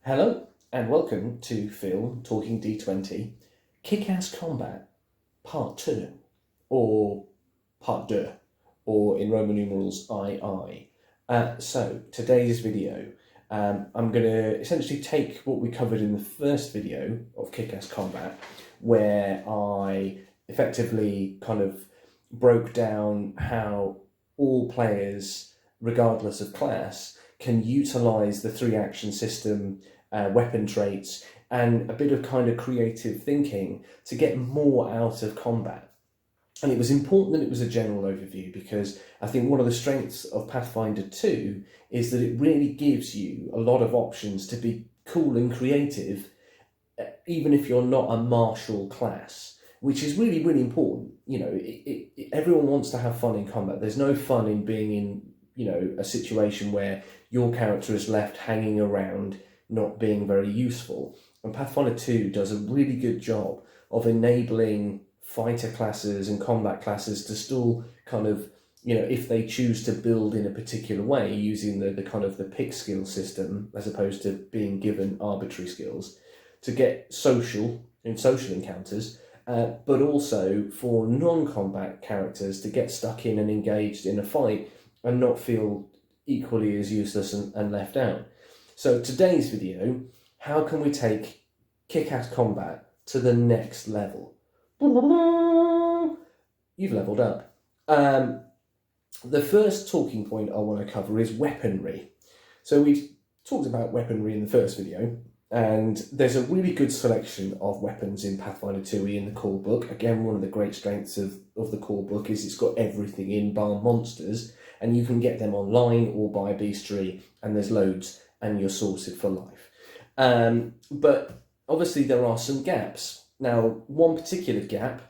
Hello and welcome to Phil Talking D20 Kick-Ass Combat Part 2 or Part 2 or in Roman numerals II. So today's video I'm going to essentially take what we covered in the first video of Kick-Ass Combat, where I effectively kind of broke down how all players, regardless of class, can utilize the 3-action system, weapon traits, and a bit of kind of creative thinking to get more out of combat. And it was important that it was a general overview, because I think one of the strengths of Pathfinder 2 is that it really gives you a lot of options to be cool and creative, even if you're not a martial class, which is really, really important. You know, everyone wants to have fun in combat. There's no fun in being in, a situation where your character is left hanging around, not being very useful. And Pathfinder 2 does a really good job of enabling fighter classes and combat classes to still kind of, if they choose to build in a particular way using the kind of the pick skill system, as opposed to being given arbitrary skills, to get social encounters, but also for non-combat characters to get stuck in and engaged in a fight and not feel equally as useless and left out. So today's video, how can we take kick-ass combat to the next level? You've leveled up. The first talking point I want to cover is weaponry. So we talked about weaponry in the first video, and there's a really good selection of weapons in Pathfinder 2e in the core book. Again, one of the great strengths of the core book is it's got everything in, bar monsters, and you can get them online or by bestiary, and there's loads, and you're sorted for life. But obviously there are some gaps. Now, one particular gap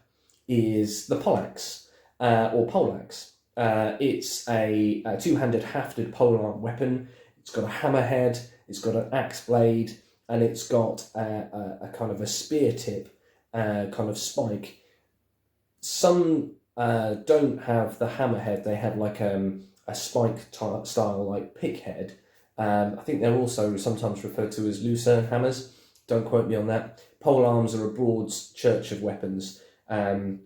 is the poleaxe, or poleaxe. It's a two-handed hafted polearm weapon. It's got a hammerhead, it's got an axe blade, and it's got a kind of a spear tip kind of spike. Some don't have the hammerhead, they have like a spike style like pick head. I think they're also sometimes referred to as lucerne hammers. Don't quote me on that. Polearms are a broad church of weapons. I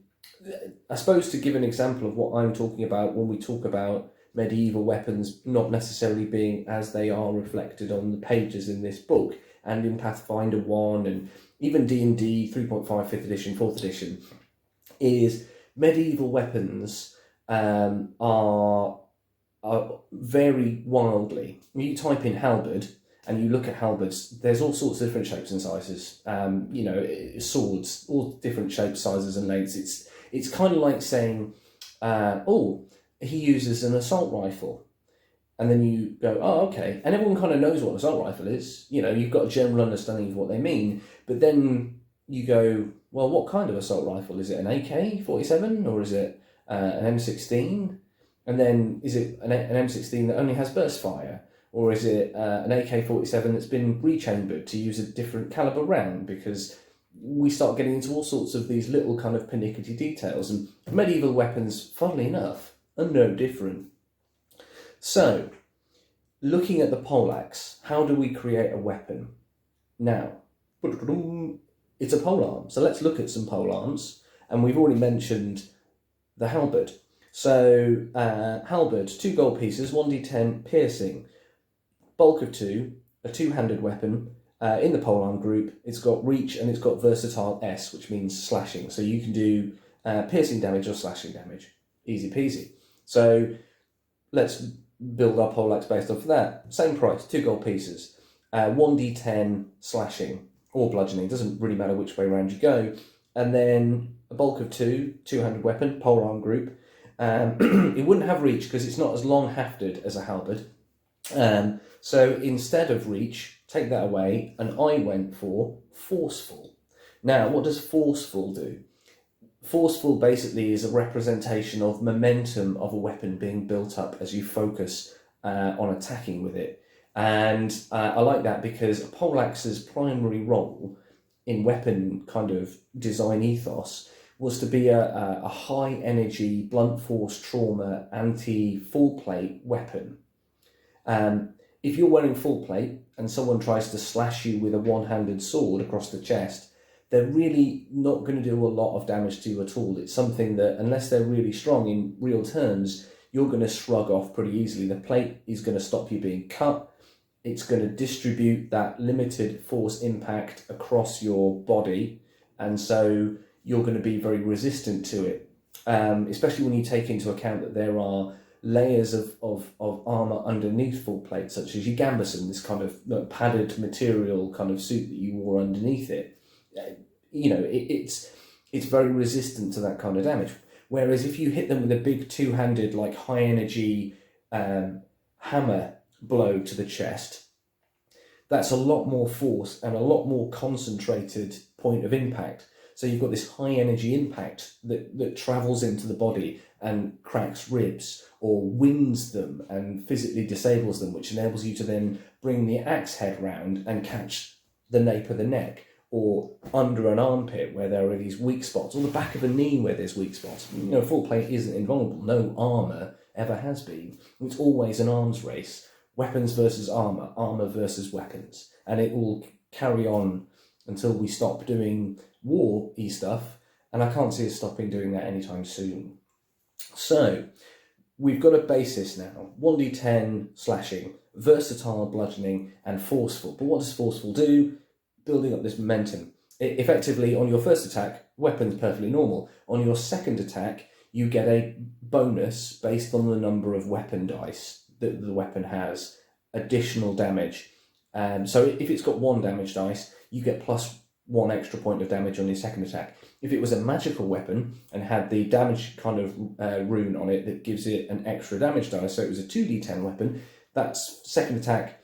suppose to give an example of what I'm talking about when we talk about medieval weapons not necessarily being as they are reflected on the pages in this book and in Pathfinder 1 and even D&D 3.5, 5th edition, 4th edition, is medieval weapons are vary wildly. You type in halberd and you look at halberds, there's all sorts of different shapes and sizes. Swords, all different shapes, sizes and lengths. It's kind of like saying, he uses an assault rifle. And then you go, oh, okay. And everyone kind of knows what an assault rifle is. You've got a general understanding of what they mean. But then you go, well, what kind of assault rifle? Is it an AK-47 or is it an M16? And then is it an M16 that only has burst fire? Or is it an AK-47 that's been rechambered to use a different caliber round? Because we start getting into all sorts of these little kind of pernickety details. And medieval weapons, funnily enough, are no different. So, looking at the poleaxe, how do we create a weapon? Now, it's a polearm. So let's look at some polearms. And we've already mentioned the halberd. So, halberd, 2 gold pieces, 1d10 piercing, bulk of 2, a two-handed weapon. In the polearm group, it's got reach and it's got versatile S, which means slashing. So you can do piercing damage or slashing damage. Easy peasy. So let's build our poleaxe based off of that. Same price, 2 gold pieces, 1d10 slashing or bludgeoning. Doesn't really matter which way around you go. And then a bulk of 2, two-handed weapon, polearm group. It wouldn't have reach because it's not as long hafted as a halberd. So instead of reach, take that away, and I went for forceful. Now, what does forceful do? Forceful basically is a representation of momentum of a weapon being built up as you focus on attacking with it. And I like that because a poleaxe's primary role in weapon kind of design ethos was to be a high energy, blunt force trauma, anti-full plate weapon. if you're wearing full plate and someone tries to slash you with a one-handed sword across the chest, they're really not going to do a lot of damage to you at all. It's something that, unless they're really strong in real terms, you're going to shrug off pretty easily. The plate is going to stop you being cut. It's going to distribute that limited force impact across your body, and so you're going to be very resistant to it, especially when you take into account that there are layers of armour underneath full plate, such as your gambeson, this kind of padded material kind of suit that you wore underneath it. You know, it's very resistant to that kind of damage. Whereas if you hit them with a big two-handed, like high energy hammer blow to the chest, that's a lot more force and a lot more concentrated point of impact. So you've got this high energy impact that travels into the body and cracks ribs or winds them and physically disables them, which enables you to then bring the axe head round and catch the nape of the neck, or under an armpit where there are these weak spots, or the back of a knee where there's weak spots. You know, full plate isn't invulnerable. No armour ever has been. It's always an arms race. Weapons versus armour, armour versus weapons. And it will carry on until we stop doing war-y stuff, and I can't see us stopping doing that anytime soon. So, we've got a basis now. 1d10 slashing, versatile bludgeoning, and forceful. But what does forceful do? Building up this momentum. Effectively, on your first attack, weapon's perfectly normal. On your second attack, you get a bonus based on the number of weapon dice that the weapon has, additional damage. So if it's got 1 damage dice, you get plus 1 extra point of damage on your second attack. If it was a magical weapon and had the damage kind of rune on it that gives it an extra damage dice, so it was a 2d10 weapon, that's second attack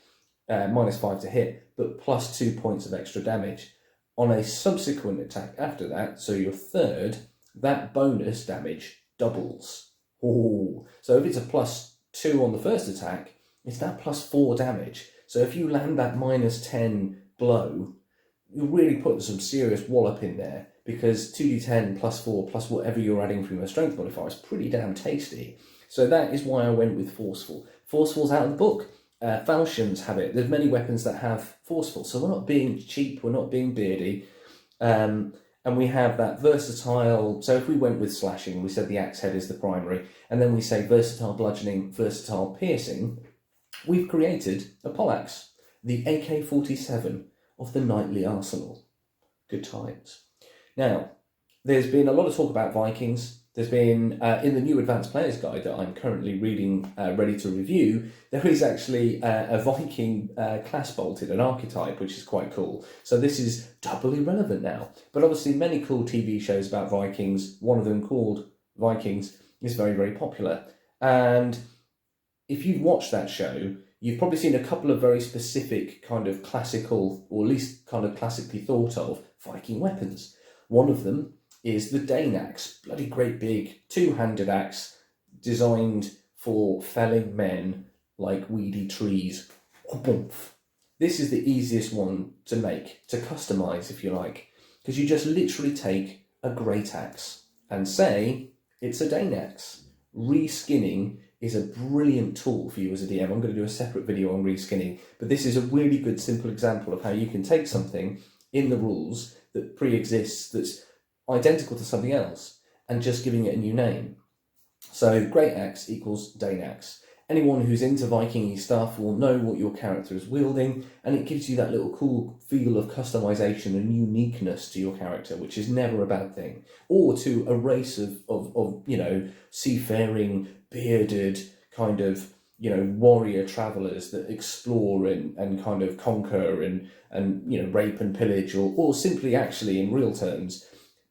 -5 to hit, but plus 2 points of extra damage. On a subsequent attack after that, so your third, that bonus damage doubles. Oh, so if it's a +2 on the first attack, it's now +4 damage. So if you land that -10 blow, you're really putting some serious wallop in there, because 2d10 +4 plus whatever you're adding from your strength modifier is pretty damn tasty. So that is why I went with forceful. Forceful's out of the book. Falchions have it. There's many weapons that have forceful, so we're not being cheap, we're not being beardy. And we have that versatile. So if we went with slashing, we said the axe head is the primary, and then we say versatile bludgeoning, versatile piercing, we've created a poleaxe, the AK-47 of the knightly arsenal. Good times. Now, there's been a lot of talk about Vikings. There's been, in the new Advanced Player's Guide that I'm currently reading, ready to review, there is actually a Viking class bolted, an archetype, which is quite cool. So this is doubly relevant now. But obviously many cool TV shows about Vikings, one of them called Vikings, is very, very popular. And if you've watched that show, you've probably seen a couple of very specific kind of classical, or at least kind of classically thought of, Viking weapons. One of them is the Dane axe, bloody great big two-handed axe designed for felling men like weedy trees. This is the easiest one to make, to customise if you like, because you just literally take a great axe and say it's a Dane axe. Reskinning is a brilliant tool for you as a DM. I'm going to do a separate video on reskinning, but this is a really good simple example of how you can take something in the rules that pre-exists, that's identical to something else, and just giving it a new name. So great axe equals Dane axe. Anyone who's into Viking-y stuff will know what your character is wielding, and it gives you that little cool feel of customization and uniqueness to your character, which is never a bad thing. Or to a race of you know, seafaring, bearded, kind of, you know, warrior travellers that explore and kind of conquer and you know, rape and pillage, or simply actually in real terms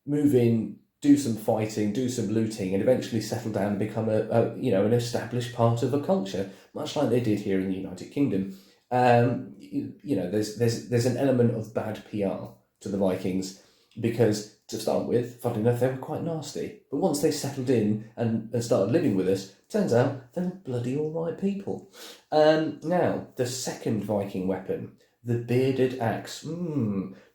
move in, do some fighting, do some looting, and eventually settle down and become a you know, an established part of a culture, much like they did here in the United Kingdom. You know, there's an element of bad PR to the Vikings, because to start with, funny enough, they were quite nasty. But once they settled in and started living with us, turns out they're bloody all right people. Now, the second Viking weapon, the bearded axe.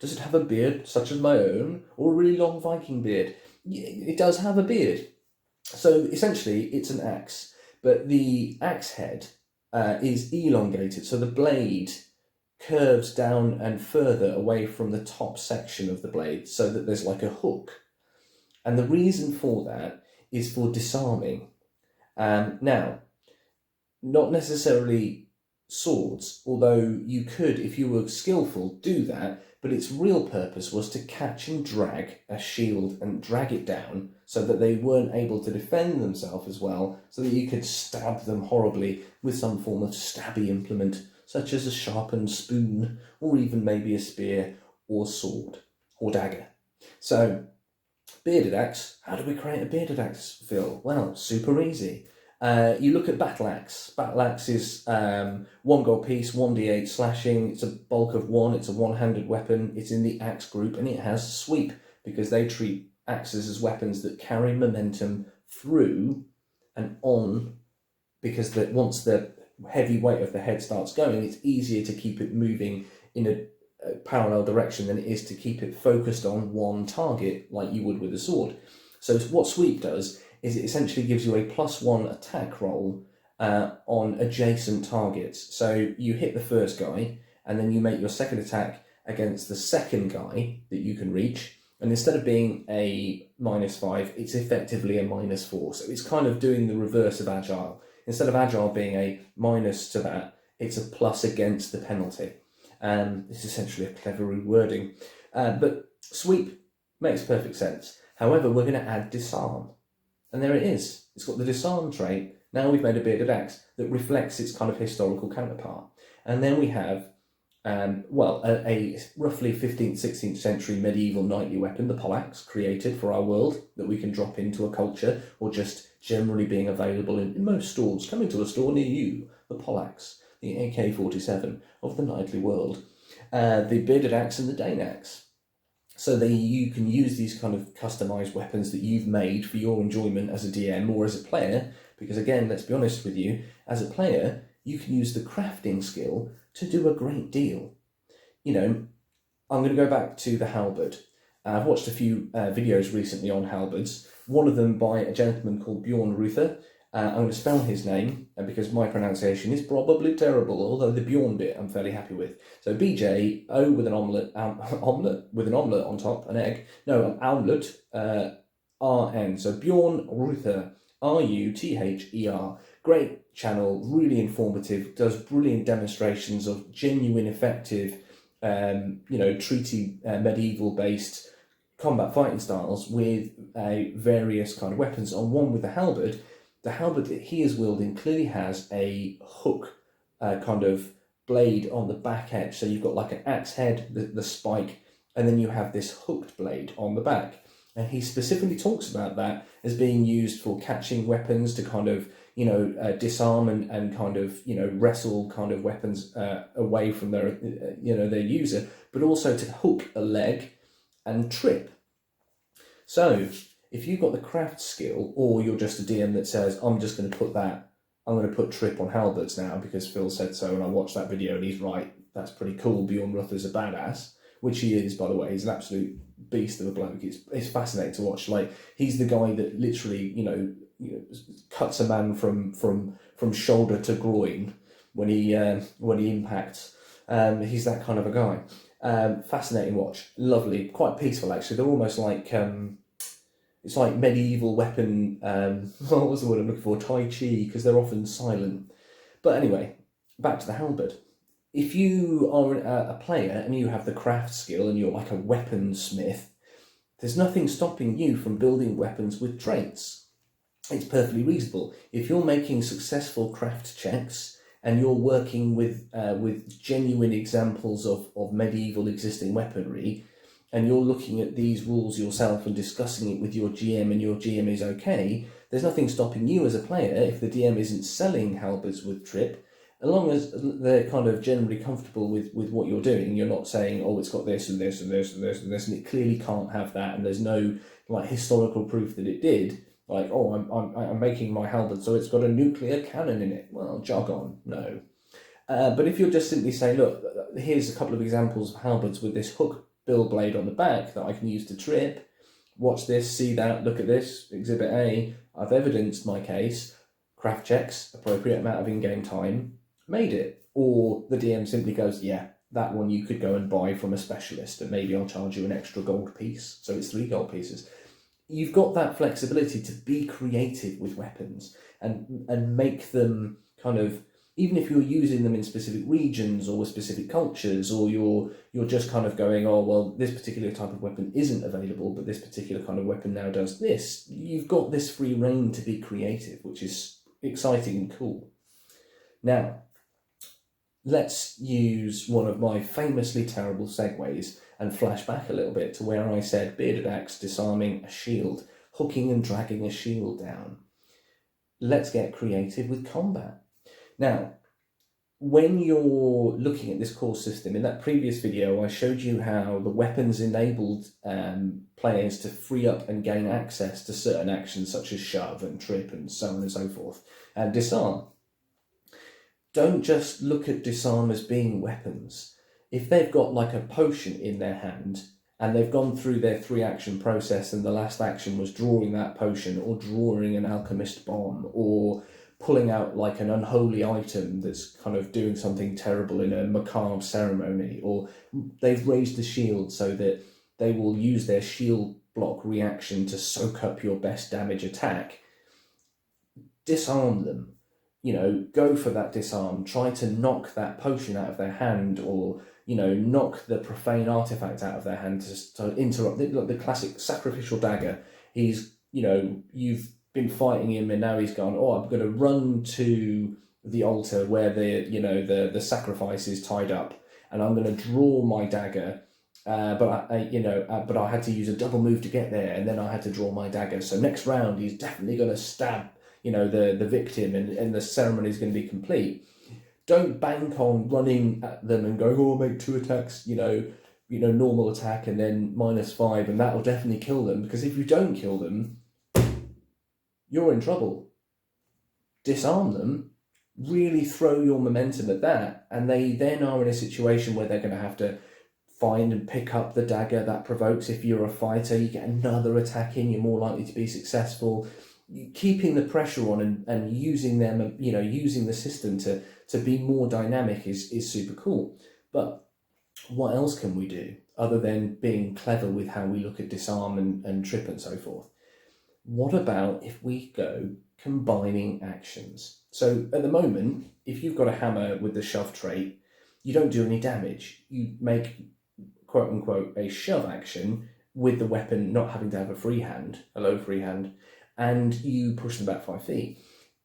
Does it have a beard such as my own, or a really long Viking beard? It does have a beard. So essentially, it's an axe, but the axe head is elongated, so the blade curves down and further away from the top section of the blade so that there's like a hook. And the reason for that is for disarming. Now, not necessarily swords, although you could, if you were skillful, do that, but its real purpose was to catch and drag a shield and drag it down so that they weren't able to defend themselves as well, so that you could stab them horribly with some form of stabby implement, such as a sharpened spoon, or even maybe a spear or sword or dagger. So, bearded axe. How do we create a bearded axe, Phil? Well, super easy. You look at battle axe. Battle axe is 1 gold piece, 1d8 slashing. It's a bulk of 1. It's a one-handed weapon. It's in the axe group, and it has sweep because they treat axes as weapons that carry momentum through and on. Because once the heavy weight of the head starts going, it's easier to keep it moving in a parallel direction than it is to keep it focused on one target like you would with a sword. So what sweep does is it essentially gives you a +1 attack roll on adjacent targets. So you hit the first guy, and then you make your second attack against the second guy that you can reach, and instead of being a -5, it's effectively a -4. So it's kind of doing the reverse of agile. Instead of agile being a minus to that, it's a plus against the penalty. It's essentially a clever rewording. But sweep makes perfect sense. However, we're going to add disarm. And there it is. It's got the disarm trait. Now we've made a bearded axe that reflects its kind of historical counterpart. And then we have, a roughly 15th, 16th century medieval knightly weapon, the poleaxe, created for our world, that we can drop into a culture, or just generally being available in most stores. Coming to a store near you, the poleaxe, the AK-47 of the knightly world, the bearded axe and the Dane axe. So you can use these kind of customised weapons that you've made for your enjoyment as a DM or as a player, because again, let's be honest with you, as a player, you can use the crafting skill to do a great deal. You know, I'm going to go back to the halberd. I've watched a few videos recently on halberds, one of them by a gentleman called Bjorn Ruther. I'm going to spell his name because my pronunciation is probably terrible, although the Bjorn bit I'm fairly happy with. So BJ, O with an omelette with an omelette on top, an egg. No, an omelette, RN. So Bjorn Ruther, RUTHER. Great channel, really informative, does brilliant demonstrations of genuine, effective, treaty medieval-based combat fighting styles with various kind of weapons. On one with the halberd that he is wielding clearly has a hook kind of blade on the back edge. So you've got like an axe head, the spike, and then you have this hooked blade on the back. And he specifically talks about that as being used for catching weapons to kind of, disarm and kind of, wrestle kind of weapons away from their user, but also to hook a leg and trip. So if you've got the craft skill, or you're just a DM that says, I'm going to put trip on halberds now because Phil said so, and I watched that video and he's right, that's pretty cool, Bjorn Ruther's a badass, which he is, by the way. He's an absolute beast of a bloke. It's fascinating to watch. Like, he's the guy that literally, cuts a man from shoulder to groin when he impacts. He's that kind of a guy. Fascinating watch. Lovely. Quite peaceful, actually. They're almost like... it's like medieval weapon, what was the word I'm looking for? Tai Chi, because they're often silent. But anyway, back to the halberd. If you are a player and you have the craft skill and you're like a weaponsmith, there's nothing stopping you from building weapons with traits. It's perfectly reasonable. If you're making successful craft checks and you're working with genuine examples of medieval existing weaponry, and you're looking at these rules yourself and discussing it with your GM, and your GM is okay, there's nothing stopping you as a player, if the DM isn't selling halberds with trip, as long as they're kind of generally comfortable with what you're doing. You're not saying, oh, it's got this and this and this and this and this, and it clearly can't have that, and there's no like historical proof that it did. Like, oh, I'm making my halberd so it's got a nuclear cannon in it. Well, jog on, no. But if you're just simply saying, look, here's a couple of examples of halberds with this hook bill blade on the back that I can use to trip. Watch this, see that, look at this, Exhibit A. I've evidenced my case. Craft checks, appropriate amount of in-game time. made it. Or the DM simply goes, yeah, that one you could go and buy from a specialist, and maybe I'll charge you an extra gold piece, so it's 3 gold pieces. You've got that flexibility to be creative with weapons and make them kind of, even if you're using them in specific regions or with specific cultures, or you're just kind of going, oh, well, this particular type of weapon isn't available, but this particular kind of weapon now does this. You've got this free reign to be creative, which is exciting and cool. Now, let's use one of my famously terrible segues and flash back a little bit to where I said bearded axe disarming a shield, hooking and dragging a shield down. Let's get creative with combat. Now, when you're looking at this core system, in that previous video I showed you how the weapons enabled players to free up and gain access to certain actions such as shove and trip and so on and so forth, and disarm. Don't just look at disarm as being weapons. If they've got like a potion in their hand and they've gone through their 3-action process and the last action was drawing that potion or drawing an alchemist bomb or pulling out like an unholy item that's kind of doing something terrible in a macabre ceremony, or they've raised the shield so that they will use their shield block reaction to soak up your best damage attack, disarm them. You know, go for that disarm, try to knock that potion out of their hand, or, you know, knock the profane artifact out of their hand to interrupt the classic sacrificial dagger. He's, you know, you've been fighting him and now he's gone, oh, I'm going to run to the altar where the sacrifice is tied up, and I'm going to draw my dagger, but I had to use a double move to get there, and then I had to draw my dagger. So next round he's definitely going to stab, you know, the victim, and the ceremony is going to be complete. Don't bank on running at them and going, oh, make 2 attacks, you know, normal attack and then -5, and that'll definitely kill them, because if you don't kill them, you're in trouble. Disarm them, really throw your momentum at that, and they then are in a situation where they're going to have to find and pick up the dagger that provokes. If you're a fighter, you get another attack in, you're more likely to be successful. Keeping the pressure on and using them, you know, using the system to be more dynamic is super cool. But what else can we do other than being clever with how we look at disarm and trip and so forth? What about if we go combining actions? So at the moment, if you've got a hammer with the shove trait, you don't do any damage. You make, quote unquote, a shove action with the weapon not having to have a low free hand, and you push them back 5 feet,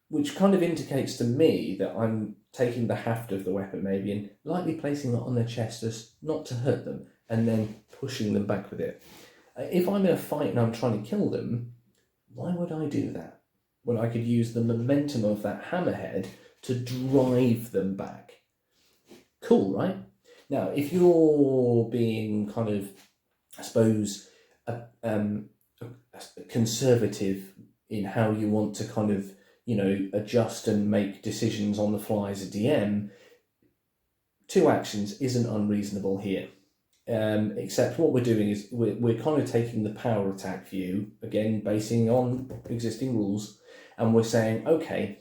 which kind of indicates to me that I'm taking the haft of the weapon maybe and lightly placing it on their chest as not to hurt them, and then pushing them back with it. If I'm in a fight and I'm trying to kill them, why would I do that when I could use the momentum of that hammerhead to drive them back? Cool, right? Now, if you're being kind of, I suppose, conservative in how you want to kind of, you know, adjust and make decisions on the fly as a DM, 2 actions isn't unreasonable here. Except what we're doing is we're kind of taking the power attack view, again, basing on existing rules, and we're saying, okay,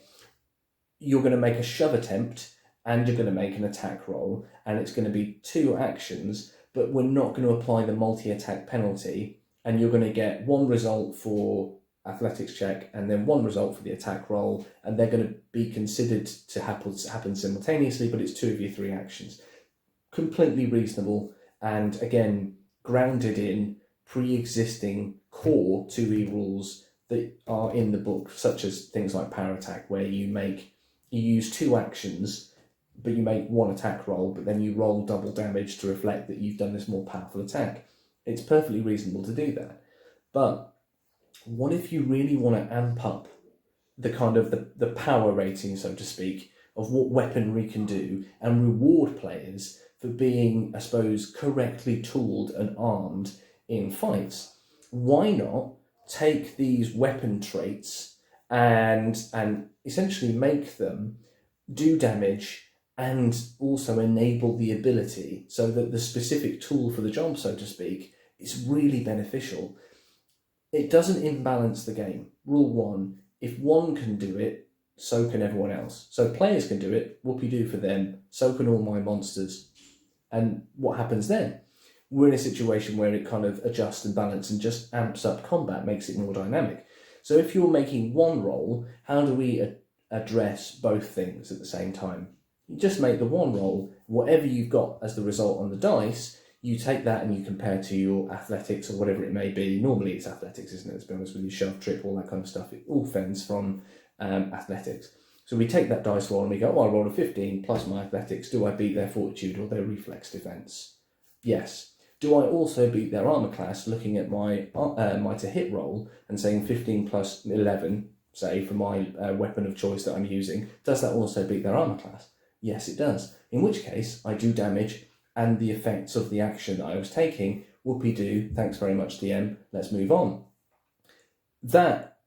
you're going to make a shove attempt and you're going to make an attack roll, and it's going to be 2 actions, but we're not going to apply the multi-attack penalty, and you're going to get 1 result for athletics check and then 1 result for the attack roll, and they're going to be considered to happen simultaneously, but it's 2 of your 3 actions. Completely reasonable. And again, grounded in pre-existing core 2E rules that are in the book, such as things like power attack, where you use 2 actions, but you make 1 attack roll, but then you roll double damage to reflect that you've done this more powerful attack. It's perfectly reasonable to do that. But what if you really want to amp up the kind of the power rating, so to speak, of what weaponry can do, and reward players for being, I suppose, correctly tooled and armed in fights? Why not take these weapon traits and essentially make them do damage and also enable the ability, so that the specific tool for the job, so to speak, is really beneficial? It doesn't imbalance the game. Rule 1, if one can do it, so can everyone else. So players can do it, whoopee-doo for them, so can all my monsters. And what happens then? We're in a situation where it kind of adjusts and balances and just amps up combat, makes it more dynamic. So if you're making one roll, how do we address both things at the same time? You just make the one roll, whatever you've got as the result on the dice, you take that and you compare to your athletics or whatever it may be. Normally it's athletics, isn't it? Let's be honest with you, shove, trip, all that kind of stuff. It all fends from athletics. So we take that dice roll and we go, I rolled a 15 plus my athletics. Do I beat their fortitude or their reflex defense? Yes. Do I also beat their armor class, looking at my my to hit roll and saying 15 plus 11, say, for my weapon of choice that I'm using, does that also beat their armor class? Yes, it does. In which case, I do damage and the effects of the action that I was taking, whoopee-doo, thanks very much DM, let's move on. That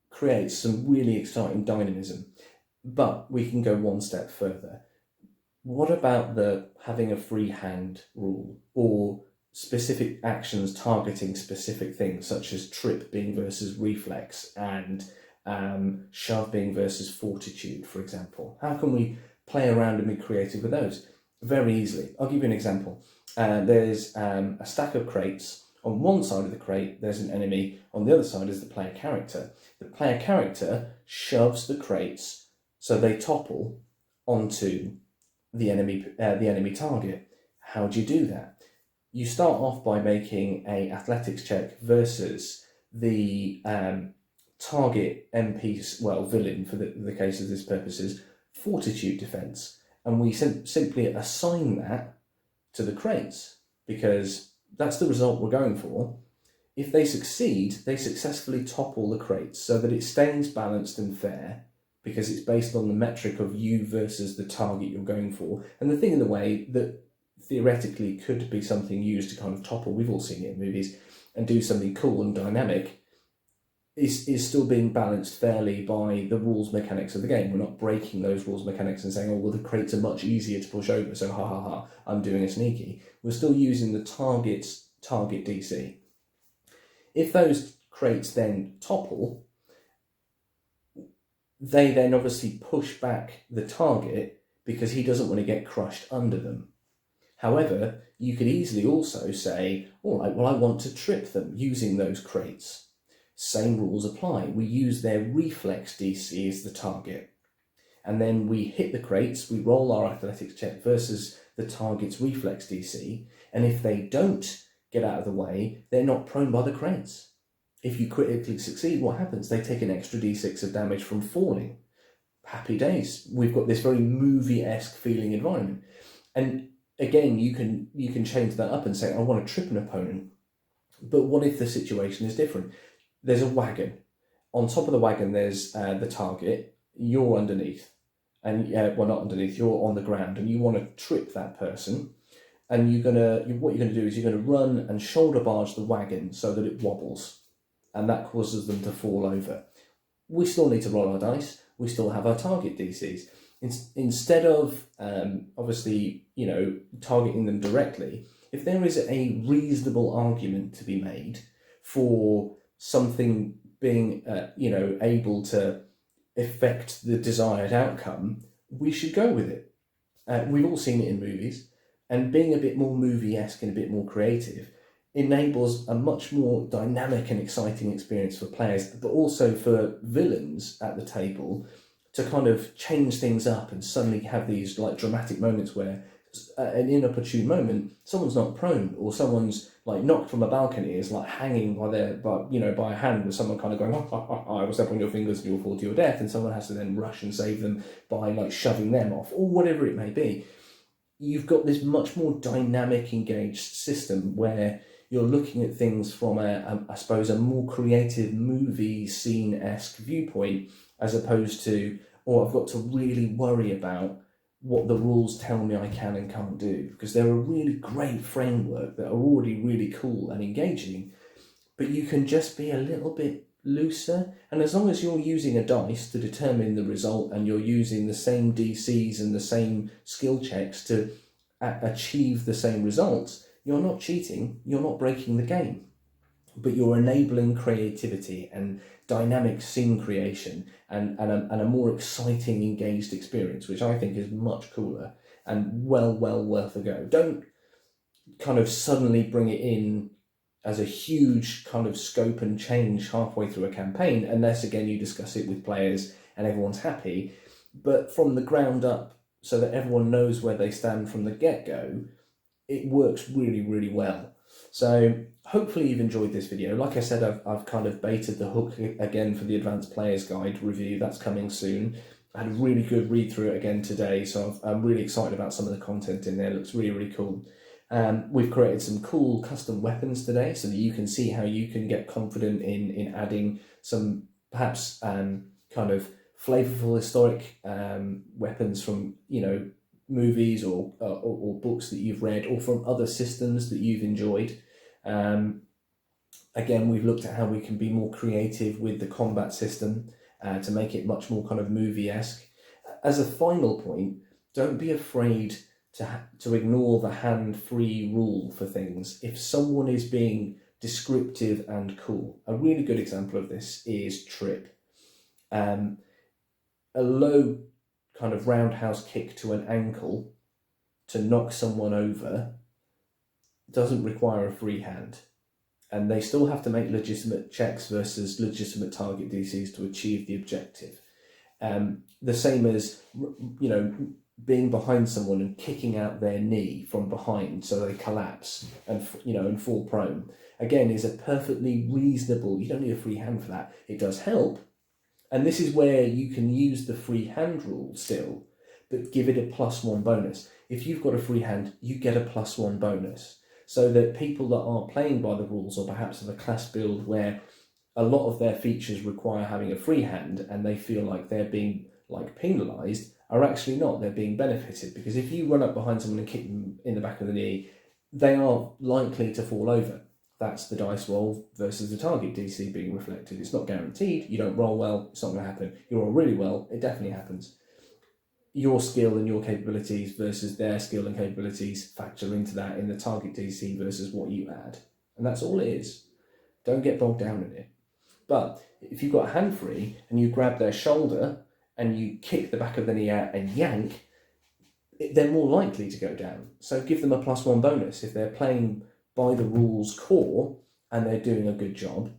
creates some really exciting dynamism, but we can go one step further. What about the having a free hand rule or specific actions targeting specific things, such as trip being versus reflex and shove being versus fortitude, for example? How can we play around and be creative with those? Very easily. I'll give you an example. There's a stack of crates. On one side of the crate, there's an enemy. On the other side is the player character. The player character shoves the crates so they topple onto the enemy target. How do you do that? You start off by making a athletics check versus the target MP's, villain for the case of this purposes, fortitude defense. And we simply assign that to the crates because that's the result we're going for. If they succeed, they successfully topple the crates so that it stays balanced and fair because it's based on the metric of you versus the target you're going for. And the thing in the way that theoretically could be something used to kind of topple, we've all seen it in movies, and do something cool and dynamic, is still being balanced fairly by the rules mechanics of the game. We're not breaking those rules mechanics and saying, the crates are much easier to push over, so ha ha ha, I'm doing a sneaky. We're still using the target DC. If those crates then topple, they then obviously push back the target because he doesn't want to get crushed under them. However, you could easily also say, all right, I want to trip them using those crates. Same rules apply. We use their reflex DC as the target. And then we hit the crates, we roll our athletics check versus the target's reflex DC. And if they don't get out of the way, they're not prone by the crates. If you critically succeed, what happens? They take an extra D6 of damage from falling. Happy days. We've got this very movie-esque feeling environment. And again, you can change that up and say, I want to trip an opponent. But what if the situation is different? There's a wagon. On top of the wagon, there's the target. You're underneath. And not underneath, you're on the ground. And you want to trip that person. And what you're going to do is you're going to run and shoulder barge the wagon so that it wobbles. And that causes them to fall over. We still need to roll our dice. We still have our target DCs. Instead of, obviously, targeting them directly, if there is a reasonable argument to be made for something being, able to affect the desired outcome, we should go with it. We've all seen it in movies, and being a bit more movie-esque and a bit more creative enables a much more dynamic and exciting experience for players, but also for villains at the table to kind of change things up and suddenly have these dramatic moments where at an inopportune moment someone's not prone or someone's knocked from a balcony, is hanging by a hand with someone kind of going, I will step on your fingers and you'll fall to your death, and someone has to then rush and save them by shoving them off or whatever it may be. You've got this much more dynamic, engaged system where you're looking at things from a more creative movie scene-esque viewpoint, as opposed to, I've got to really worry about what the rules tell me I can and can't do, because they're a really great framework that are already really cool and engaging, but you can just be a little bit looser. And as long as you're using a dice to determine the result and you're using the same DCs and the same skill checks to achieve the same results, you're not cheating, you're not breaking the game. but you're enabling creativity and dynamic scene creation and a more exciting, engaged experience, which I think is much cooler and well worth a go. Don't kind of suddenly bring it in as a huge kind of scope and change halfway through a campaign, unless again you discuss it with players and everyone's happy. But from the ground up, so that everyone knows where they stand from the get-go, it works really well. So hopefully you've enjoyed this video. Like I said, I've kind of baited the hook again for the Advanced Player's Guide review. That's coming soon. I had a really good read through it again today, so I'm really excited about some of the content in there. It looks really cool. We've created some cool custom weapons today so that you can see how you can get confident in adding some perhaps kind of flavorful historic weapons from, you know, movies or books that you've read, or from other systems that you've enjoyed. Again, we've looked at how we can be more creative with the combat system to make it much more kind of movie-esque. As a final point, don't be afraid to ignore the hand-free rule for things if someone is being descriptive and cool. A really good example of this is trip. A low kind of roundhouse kick to an ankle to knock someone over doesn't require a free hand, and they still have to make legitimate checks versus legitimate target DCs to achieve the objective. The same as, you know, being behind someone and kicking out their knee from behind so they collapse and, you know, and fall prone, again, is a perfectly reasonable. You don't need a free hand for that. It does help, and this is where you can use the free hand rule still, but give it a +1 bonus. If you've got a free hand, you get a +1 bonus, so that people that are playing by the rules, or perhaps have a class build where a lot of their features require having a free hand and they feel like they're being penalised, are actually not. They're being benefited, because if you run up behind someone and kick them in the back of the knee, they are likely to fall over. That's the dice roll versus the target DC being reflected. It's not guaranteed. You don't roll well, it's not going to happen. You roll really well, it definitely happens. Your skill and your capabilities versus their skill and capabilities factor into that in the target DC versus what you add. And that's all it is. Don't get bogged down in it. But if you've got a hand free and you grab their shoulder and you kick the back of the knee out and yank, they're more likely to go down. So give them a +1 bonus. If they're playing by the rules core and they're doing a good job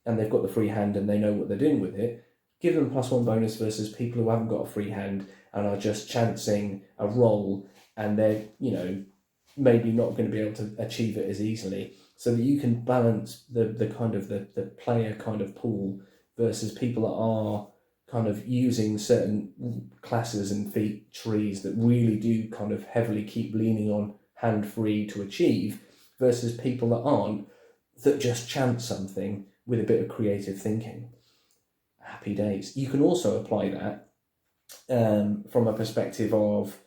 and they've got the free hand and they know what they're doing with it, give them a +1 bonus versus people who haven't got a free hand and are just chancing a roll and they're, you know, maybe not going to be able to achieve it as easily, so that you can balance the kind of the player kind of pool versus people that are kind of using certain classes and feat trees that really do kind of heavily keep leaning on hand free to achieve, versus people that aren't, that just chant something with a bit of creative thinking. Happy days. You can also apply that from a perspective of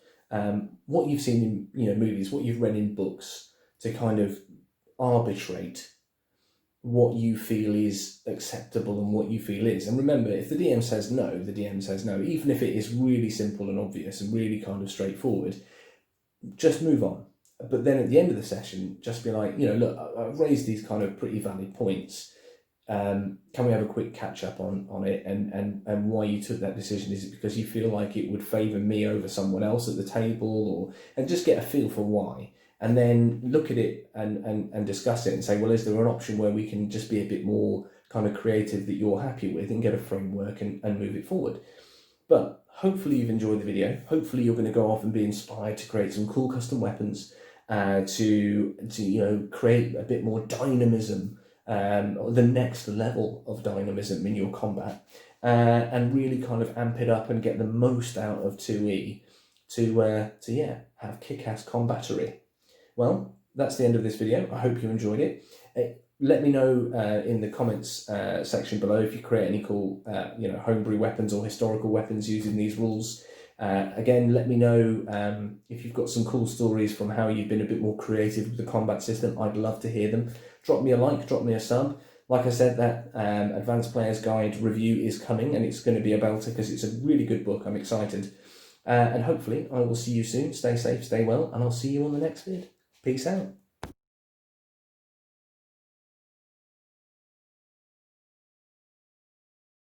what you've seen in, you know, movies, what you've read in books, to kind of arbitrate what you feel is acceptable and what you feel is. And remember, if the DM says no, the DM says no, even if it is really simple and obvious and really kind of straightforward, just move on. But then at the end of the session, just be like, you know, look, I've raised these kind of pretty valid points. Can we have a quick catch up on it, and why you took that decision? Is it because you feel like it would favour me over someone else at the table, or, and just get a feel for why, and then look at it and discuss it and say, well, is there an option where we can just be a bit more kind of creative that you're happy with, and get a framework and move it forward. But hopefully you've enjoyed the video. Hopefully you're going to go off and be inspired to create some cool custom weapons, to you know, create a bit more dynamism, the next level of dynamism in your combat, and really kind of amp it up and get the most out of 2E to yeah, have kick-ass combattery. Well, that's the end of this video. I hope you enjoyed it. Let me know in the comments section below if you create any cool you know, homebrew weapons or historical weapons using these rules. Again, let me know if you've got some cool stories from how you've been a bit more creative with the combat system. I'd love to hear them. Drop me a like, drop me a sub. Like I said, that Advanced Player's Guide review is coming, and it's going to be a belter because it's a really good book. I'm excited. And hopefully I will see you soon. Stay safe, stay well, and I'll see you on the next vid. Peace out.